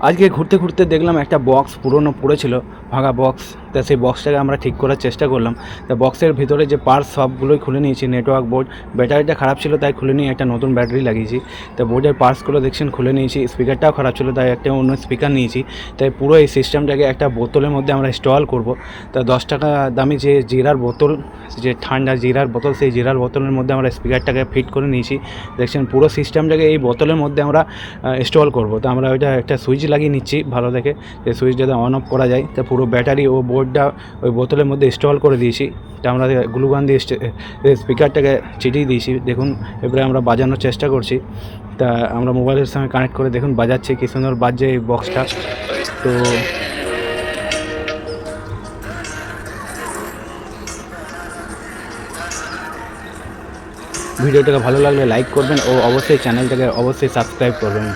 আজকে ঘুরতে ঘুরতে দেখলাম একটা বক্স পুরনো পড়েছিল, ভাঙা বক্স। তা সেই বক্সটাকে আমরা ঠিক করার চেষ্টা করলাম। তা বক্সের ভিতরে যে পার্টস সবগুলোই খুলে নিয়েছি। নেটওয়ার্ক বোর্ড, ব্যাটারিটা খারাপ ছিল তাই খুলে নিয়ে একটা নতুন ব্যাটারি লাগিয়েছি। তা বোর্ডের পার্টসগুলো দেখছেন খুলে নিয়েছি। স্পিকারটাও খারাপ ছিল তাই একটা অন্য স্পিকার নিয়েছি। তাই পুরো এই সিস্টেমটাকে একটা বোতলের মধ্যে আমরা ইনস্টল করব। তা 10 টাকা দামি যে জিরার বোতল, যে ঠান্ডা জিরার বোতল, সেই জিরার বোতলের মধ্যে আমরা স্পিকারটাকে ফিট করে নিয়েছি। দেখছেন পুরো সিস্টেমটাকে এই বোতলের মধ্যে আমরা ইনস্টল করব। তো আমরা ওইটা একটা সুইচ লাগিয়ে নিচ্ছি ভালো দেখে, যে সুইচ যাতে অন অফ করা যায়। তো পুরো ব্যাটারি ও বোর্ডটা ওই বোতলের মধ্যে ইনস্টল করে দিয়েছি। তা আমরা গ্লুগান দিয়ে স্পিকারটাকে চিটিয়ে দিয়েছি। দেখুন এবারে আমরা বাজানোর চেষ্টা করছি। তা আমরা মোবাইলের সঙ্গে কানেক্ট করে দেখুন বাজাচ্ছে, কী সুন্দর বাজছে এই বক্সটা। তো ভিডিওটাকে ভালো লাগলে লাইক করবেন ও অবশ্যই চ্যানেলটাকে অবশ্যই সাবস্ক্রাইব করবেন।